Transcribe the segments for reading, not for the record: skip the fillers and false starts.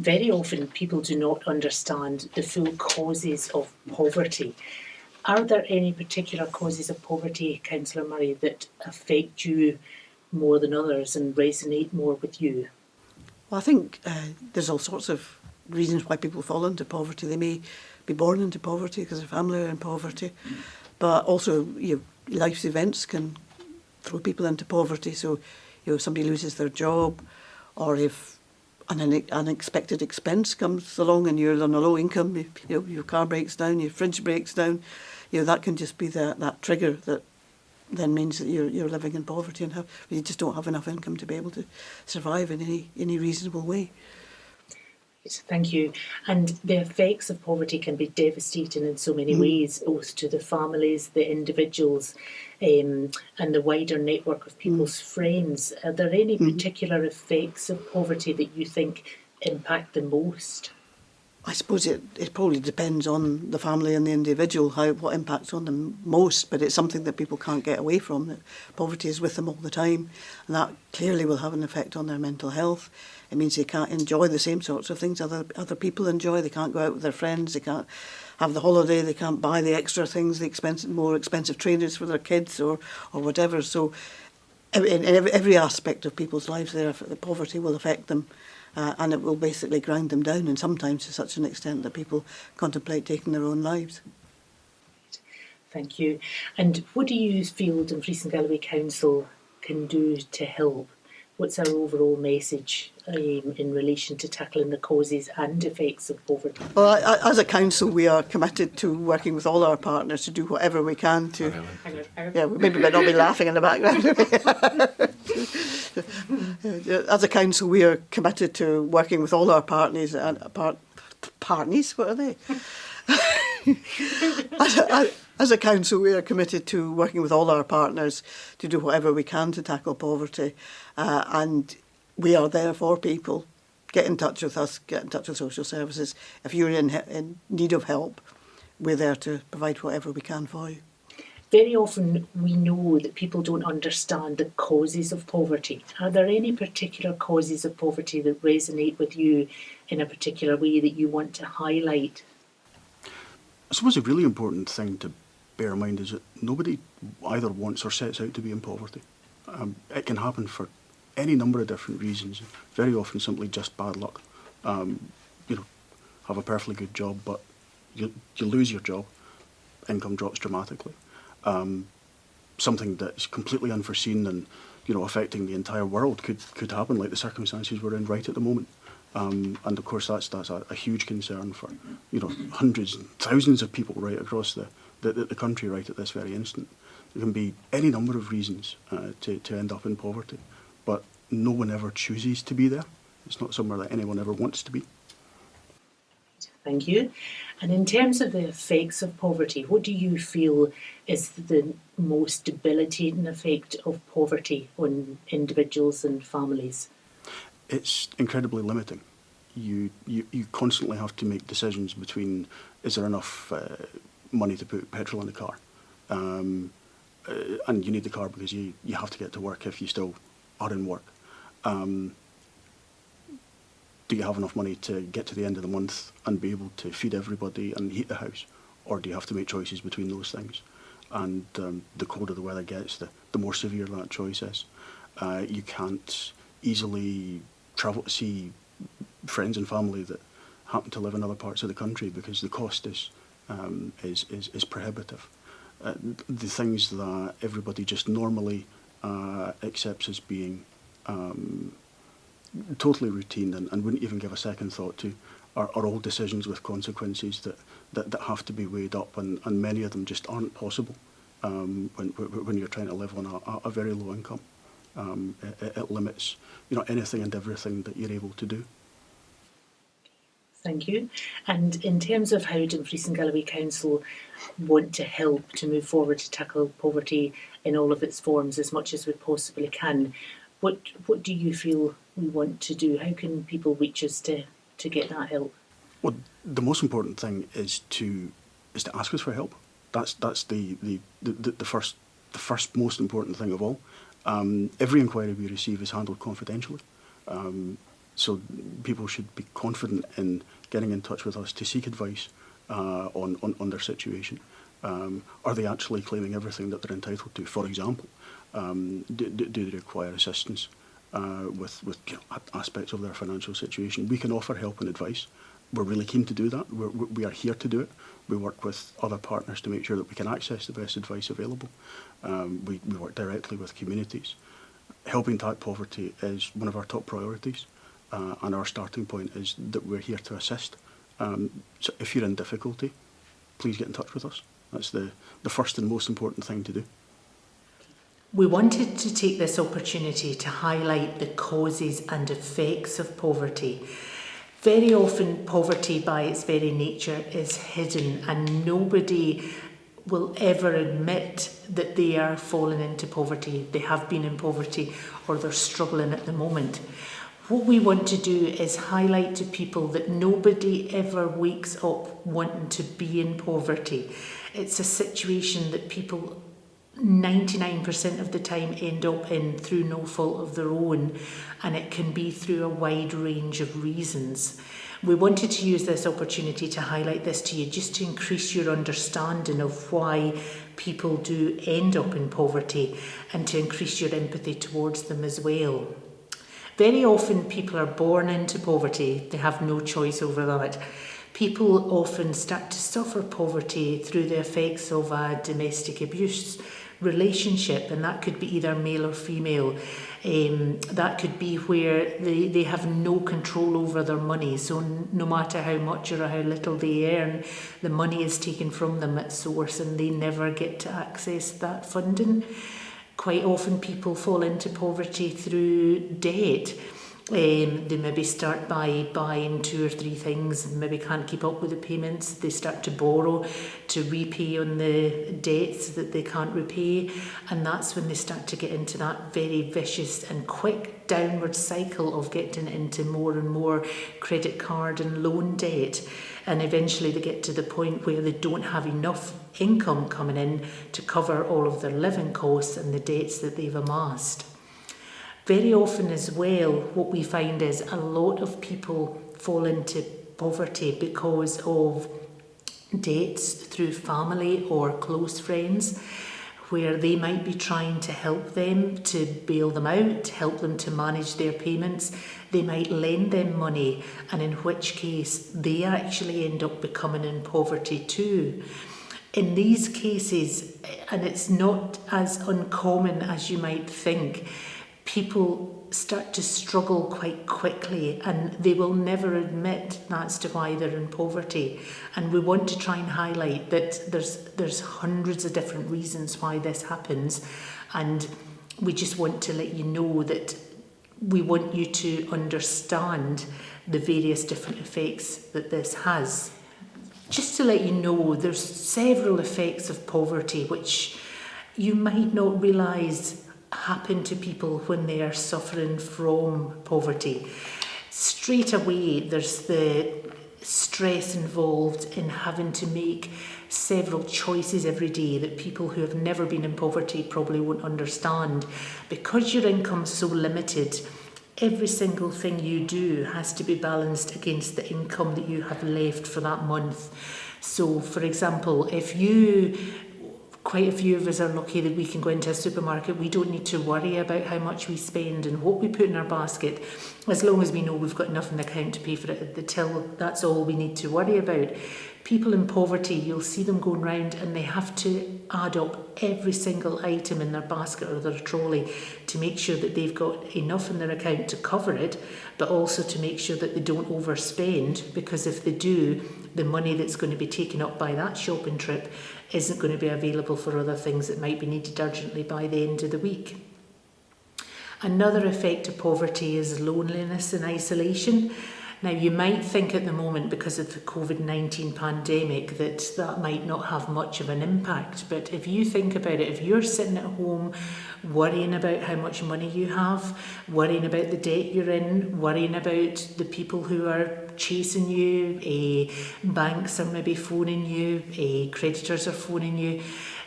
very often people do not understand the full causes of poverty. Are there any particular causes of poverty, Councillor Murray, that affect you more than others and resonate more with you? Well, I think there's all sorts of reasons why people fall into poverty. They may be born into poverty because their family are in poverty, but also life's events can throw people into poverty. So, somebody loses their job, or if an unexpected expense comes along and you're on a low income, your car breaks down, your fridge breaks down, that can just be that trigger that then means that you're living in poverty and you just don't have enough income to be able to survive in any reasonable way. Thank you. And the effects of poverty can be devastating in so many ways, both to the families, the individuals, and the wider network of people's friends. Are there any particular effects of poverty that you think impact the most? I suppose it probably depends on the family and the individual, what impacts on them most, but it's something that people can't get away from, that poverty is with them all the time, and that clearly will have an effect on their mental health. It means they can't enjoy the same sorts of things other people enjoy. They can't go out with their friends, they can't have the holiday, they can't buy the extra things, more expensive trainers for their kids or whatever. So in every aspect of people's lives, the poverty will affect them. And it will basically grind them down, and sometimes to such an extent that people contemplate taking their own lives. Thank you. And what do you feel Dumfries and Galloway Council can do to help? What's our overall message in relation to tackling the causes and effects of poverty? Well, as a council, we are committed to working with all our partners to do whatever we can to... Yeah, maybe we'll not be laughing in the background. As a council, we are committed to working with all our partners and partners. What are they? As a council, we are committed to working with all our partners to do whatever we can to tackle poverty, and we are there for people. Get in touch with us. Get in touch with social services. If you're in need of help, we're there to provide whatever we can for you. Very often we know that people don't understand the causes of poverty. Are there any particular causes of poverty that resonate with you in a particular way that you want to highlight? I suppose a really important thing to bear in mind is that nobody either wants or sets out to be in poverty. It can happen for any number of different reasons, very often simply just bad luck. Have a perfectly good job, but you lose your job, income drops dramatically. Something that's completely unforeseen and affecting the entire world could happen, like the circumstances we're in right at the moment. And of course that's a huge concern for hundreds and thousands of people right across the country right at this very instant. There can be any number of reasons to end up in poverty, but no one ever chooses to be there. It's not somewhere that anyone ever wants to be. Thank you. And in terms of the effects of poverty, what do you feel is the most debilitating effect of poverty on individuals and families? It's incredibly limiting. You constantly have to make decisions between, is there enough money to put petrol in the car? And you need the car because you have to get to work if you still are in work. Do you have enough money to get to the end of the month and be able to feed everybody and heat the house? Or do you have to make choices between those things? And the colder the weather gets, the more severe that choice is. You can't easily travel to see friends and family that happen to live in other parts of the country because the cost is prohibitive. The things that everybody just normally accepts as being totally routine and wouldn't even give a second thought to are all decisions with consequences that have to be weighed up, and many of them just aren't possible when you're trying to live on a very low income. It limits anything and everything that you're able to do. Thank you. And in terms of how Dumfries and Galloway Council want to help to move forward to tackle poverty in all of its forms as much as we possibly can, what do you feel we want to do? How can people reach us to get that help? Well, the most important thing is to ask us for help. That's the first most important thing of all. Every inquiry we receive is handled confidentially. So people should be confident in getting in touch with us to seek advice on their situation. Are they actually claiming everything that they're entitled to? For example, do they require assistance with aspects of their financial situation? We can offer help and advice. We're really keen to do that. We are here to do it. We work with other partners to make sure that we can access the best advice available. We work directly with communities. Helping tackle poverty is one of our top priorities, and our starting point is that we're here to assist. So if you're in difficulty, please get in touch with us. That's the first and most important thing to do. We wanted to take this opportunity to highlight the causes and effects of poverty. Very often poverty by its very nature is hidden, and nobody will ever admit that they are falling into poverty, they have been in poverty, or they're struggling at the moment. What we want to do is highlight to people that nobody ever wakes up wanting to be in poverty. It's a situation that people 99% of the time end up in through no fault of their own, and it can be through a wide range of reasons. We wanted to use this opportunity to highlight this to you, just to increase your understanding of why people do end up in poverty, and to increase your empathy towards them as well. Very often people are born into poverty, they have no choice over that. People often start to suffer poverty through the effects of a domestic abuse relationship, and that could be either male or female. That could be where they have no control over their money, so no matter how much or how little they earn, the money is taken from them at source and they never get to access that funding. Quite often people fall into poverty through debt. They maybe start by buying 2 or 3 things and maybe can't keep up with the payments. They start to borrow to repay on the debts that they can't repay, and that's when they start to get into that very vicious and quick downward cycle of getting into more and more credit card and loan debt, and eventually they get to the point where they don't have enough income coming in to cover all of their living costs and the debts that they've amassed. Very often as well, what we find is a lot of people fall into poverty because of debts through family or close friends, where they might be trying to help them, to bail them out, to help them to manage their payments. They might lend them money, and in which case they actually end up becoming in poverty too. In these cases, and it's not as uncommon as you might think, people start to struggle quite quickly, and they will never admit that's to why they're in poverty. And we want to try and highlight that there's hundreds of different reasons why this happens, and we just want to let you know that we want you to understand the various different effects that this has. Just to let you know, there's several effects of poverty which you might not realise happen to people when they are suffering from poverty. Straight away, there's the stress involved in having to make several choices every day that people who have never been in poverty probably won't understand. Because your income's so limited, every single thing you do has to be balanced against the income that you have left for that month. So, for example, quite a few of us are lucky that we can go into a supermarket. We don't need to worry about how much we spend and what we put in our basket, as long as we know we've got enough in the account to pay for it at the till. That's all we need to worry about. People in poverty, you'll see them going round and they have to add up every single item in their basket or their trolley to make sure that they've got enough in their account to cover it, but also to make sure that they don't overspend, because if they do, the money that's going to be taken up by that shopping trip isn't going to be available for other things that might be needed urgently by the end of the week. Another effect of poverty is loneliness and isolation. Now, you might think at the moment, because of the COVID-19 pandemic, that might not have much of an impact. But if you think about it, if you're sitting at home worrying about how much money you have, worrying about the debt you're in, worrying about the people who are chasing you, banks are maybe phoning you, creditors are phoning you,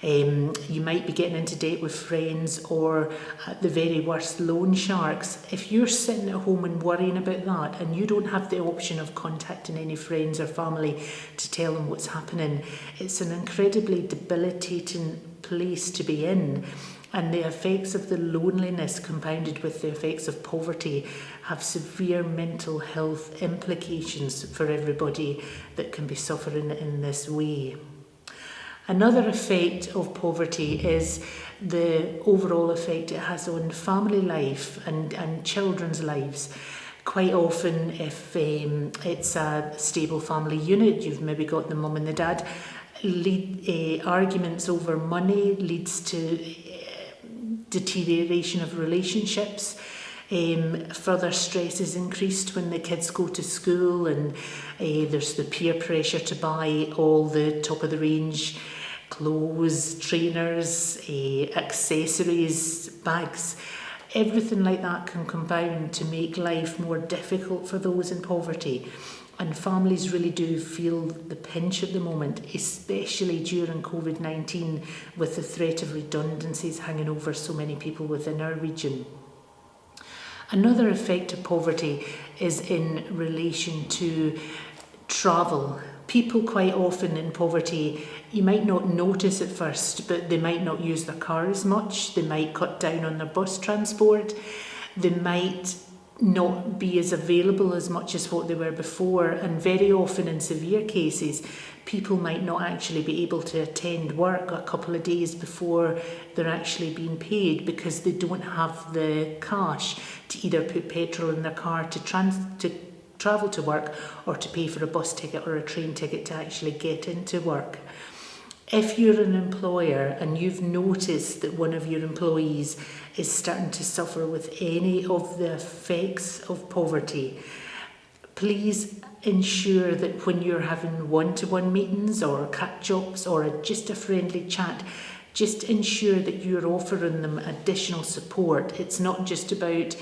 You might be getting into debt with friends, or at the very worst, loan sharks. If you're sitting at home and worrying about that, and you don't have the option of contacting any friends or family to tell them what's happening, it's an incredibly debilitating place to be in. And the effects of the loneliness compounded with the effects of poverty have severe mental health implications for everybody that can be suffering in this way. Another effect of poverty is the overall effect it has on family life and children's lives. Quite often, if it's a stable family unit, you've maybe got the mum and the dad, arguments over money leads to deterioration of relationships. Further stress is increased when the kids go to school, and there's the peer pressure to buy all the top of the range clothes, trainers, accessories, bags. Everything like that can compound to make life more difficult for those in poverty. And families really do feel the pinch at the moment, especially during COVID-19, with the threat of redundancies hanging over so many people within our region. Another effect of poverty is in relation to travel. People quite often in poverty, you might not notice at first, but they might not use their car as much. They might cut down on their bus transport. They might not be as available as much as what they were before, and very often in severe cases people might not actually be able to attend work a couple of days before they're actually being paid, because they don't have the cash to either put petrol in their car to travel to work, or to pay for a bus ticket or a train ticket to actually get into work. If you're an employer and you've noticed that one of your employees is starting to suffer with any of the effects of poverty, please ensure that when you're having one-to-one meetings or catch-ups or just a friendly chat, just ensure that you're offering them additional support. It's not just about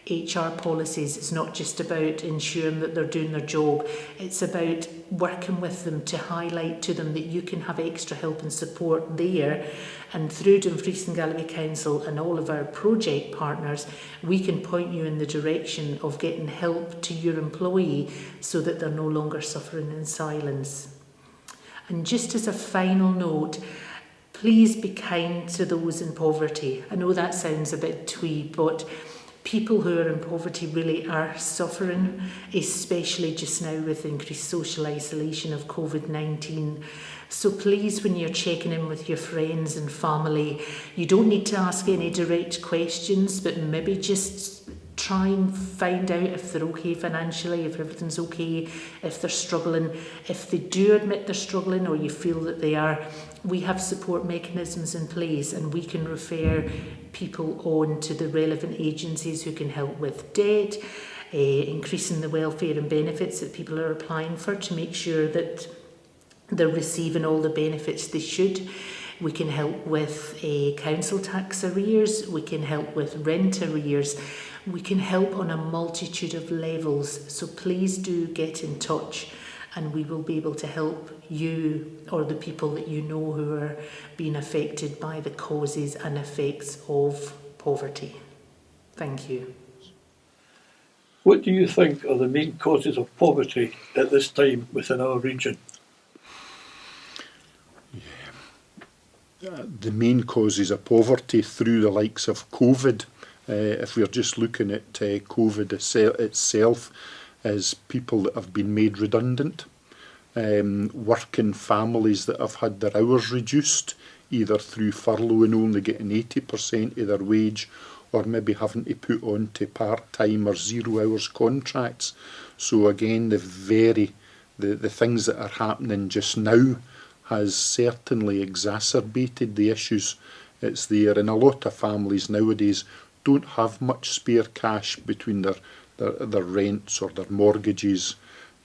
HR policies, it's not just about ensuring that they're doing their job, it's about working with them to highlight to them that you can have extra help and support there. And through Dumfries and Galloway Council and all of our project partners, we can point you in the direction of getting help to your employee so that they're no longer suffering in silence. And just as a final note, please be kind to those in poverty. I know that sounds a bit twee, but people who are in poverty really are suffering, especially just now with increased social isolation of COVID-19. So please, when you're checking in with your friends and family, you don't need to ask any direct questions, but maybe just try and find out if they're okay financially, if everything's okay, if they're struggling. If they do admit they're struggling, or you feel that they are, we have support mechanisms in place, and we can refer people on to the relevant agencies who can help with debt, increasing the welfare and benefits that people are applying for to make sure that they're receiving all the benefits they should. We can help with council tax arrears, we can help with rent arrears, we can help on a multitude of levels. So please do get in touch, and we will be able to help you or the people that you know who are being affected by the causes and effects of poverty. Thank you. What do you think are the main causes of poverty at this time within our region? The main causes of poverty through the likes of COVID, if we're just looking at COVID itself, is people that have been made redundant, working families that have had their hours reduced, either through furlough and only getting 80% of their wage, or maybe having to put on to part-time or 0 hours contracts. So again, the things that are happening just now has certainly exacerbated the issues it's there. And a lot of families nowadays don't have much spare cash between their rents or their mortgages,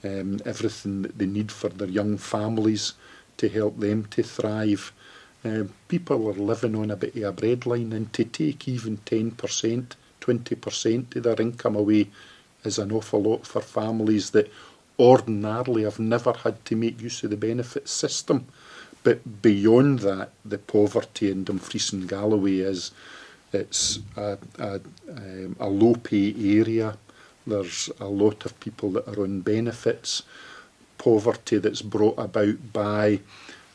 everything that they need for their young families to help them to thrive. People are living on a bit of a breadline, and to take even 10%, 20% of their income away is an awful lot for families that ordinarily have never had to make use of the benefit system. But beyond that, the poverty in Dumfries and Galloway it's a low pay area. There's a lot of people that are on benefits. Poverty that's brought about by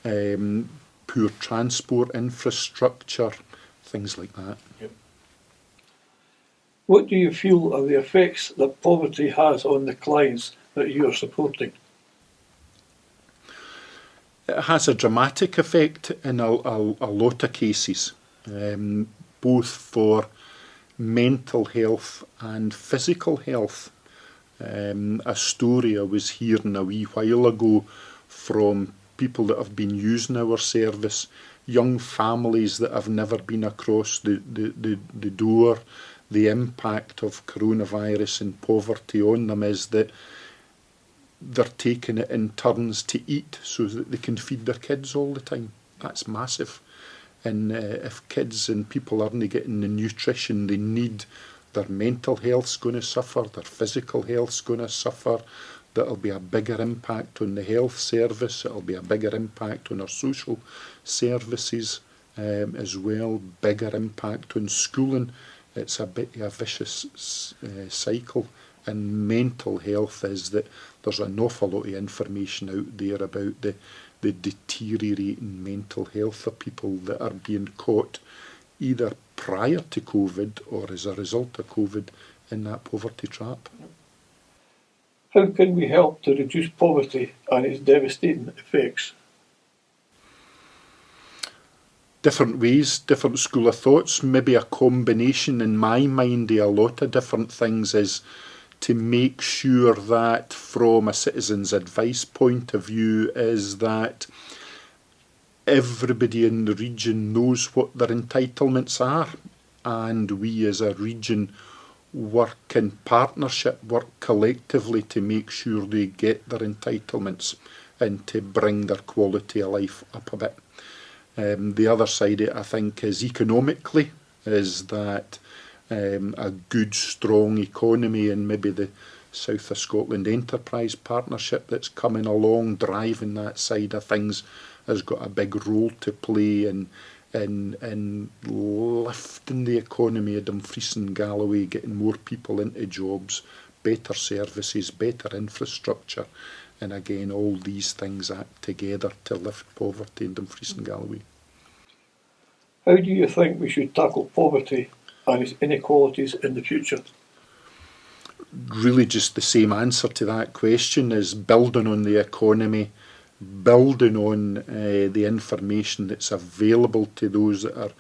poor transport infrastructure, things like that. Yep. What do you feel are the effects that poverty has on the clients that you are supporting? It has a dramatic effect in a lot of cases, both for mental health and physical health. A story I was hearing a wee while ago from people that have been using our service, young families that have never been across the door. The impact of coronavirus and poverty on them is that they're taking it in turns to eat so that they can feed their kids all the time. That's massive. And if kids and people aren't getting the nutrition they need, their mental health's going to suffer, their physical health's going to suffer. That'll be a bigger impact on the health service. It'll be a bigger impact on our social services as well. Bigger impact on schooling. It's a bit of a vicious cycle. And mental health is that there's an awful lot of information out there about the deteriorating mental health of people that are being caught either prior to COVID or as a result of COVID in that poverty trap. How can we help to reduce poverty and its devastating effects? Different ways, different school of thoughts, maybe a combination in my mind of a lot of different things is to make sure that from a citizen's advice point of view is that everybody in the region knows what their entitlements are, and we as a region work in partnership, work collectively to make sure they get their entitlements and to bring their quality of life up a bit. The other side of it, I think, is economically, is that a good, strong economy and maybe the South of Scotland Enterprise Partnership that's coming along, driving that side of things, has got a big role to play in lifting the economy of Dumfries and Galloway, getting more people into jobs, better services, better infrastructure, and again, all these things act together to lift poverty in Dumfries and Galloway. How do you think we should tackle poverty and its inequalities in the future? Really just the same answer to that question is building on the economy, building on the information that's available to those that are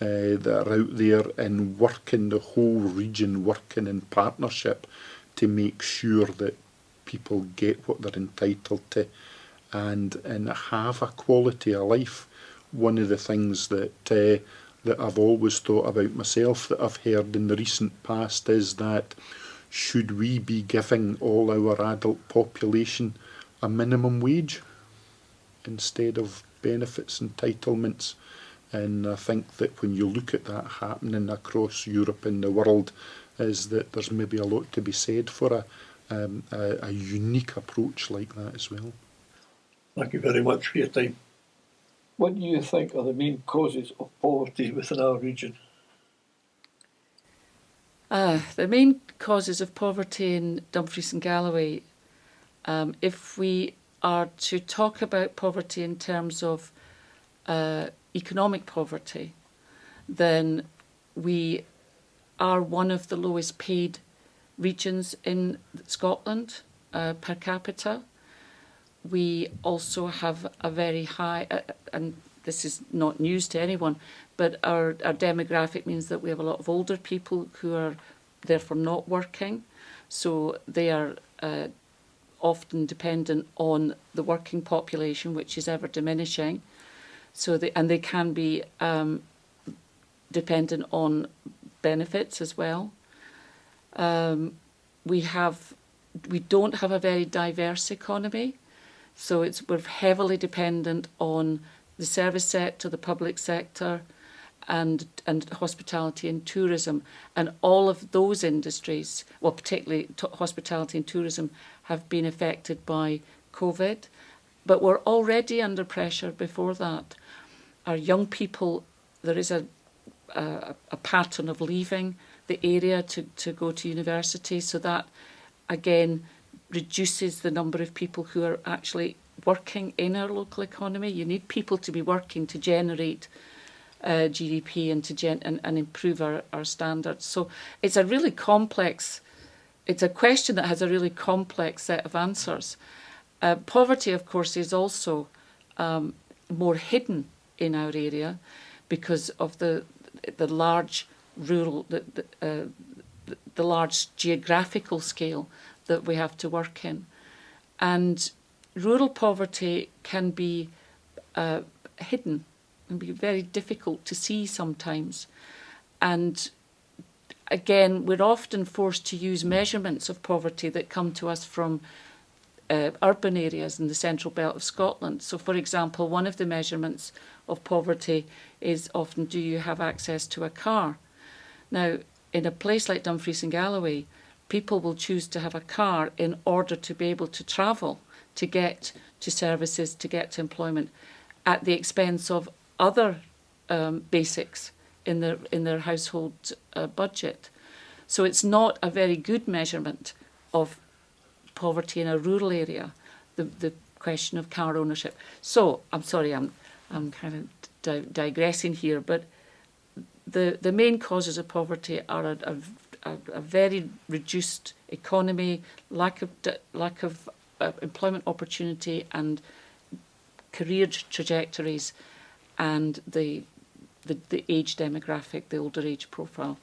out there, and working the whole region, working in partnership to make sure that people get what they're entitled to and have a quality of life. One of the things that I've always thought about myself, that I've heard in the recent past, is that should we be giving all our adult population a minimum wage instead of benefits, entitlements? And I think that when you look at that happening across Europe and the world, is that there's maybe a lot to be said for a unique approach like that as well. Thank you very much for your time. What do you think are the main causes of poverty within our region? The main causes of poverty in Dumfries and Galloway, if we are to talk about poverty in terms of economic poverty, then we are one of the lowest paid regions in Scotland per capita. We also have a very high, and this is not news to anyone, but our demographic means that we have a lot of older people who are therefore not working. So they are often dependent on the working population, which is ever diminishing. So they can be dependent on benefits as well. We don't have a very diverse economy. So we're heavily dependent on the service sector, the public sector, and hospitality and tourism. And all of those industries, well, particularly hospitality and tourism, have been affected by COVID. but were already under pressure before that. Our young people, there is a pattern of leaving the area to go to university, so that again reduces the number of people who are actually working in our local economy. You need people to be working to generate GDP and and improve our standards. So it's a really complex, it's a question that has a really complex set of answers. Poverty, of course, is also more hidden in our area because of the large rural, the large geographical scale that we have to work in. And rural poverty can be hidden and be very difficult to see sometimes. And again, we're often forced to use measurements of poverty that come to us from urban areas in the central belt of Scotland. So, for example, one of the measurements of poverty is often, do you have access to a car? Now, in a place like Dumfries and Galloway, people will choose to have a car in order to be able to travel, to get to services, to get to employment, at the expense of other basics in their household budget. So it's not a very good measurement of poverty in a rural area, the question of car ownership. So I'm sorry, I'm kind of digressing here, but the main causes of poverty are a very reduced economy, lack of employment opportunity and career trajectories, and the age demographic, the older age profile.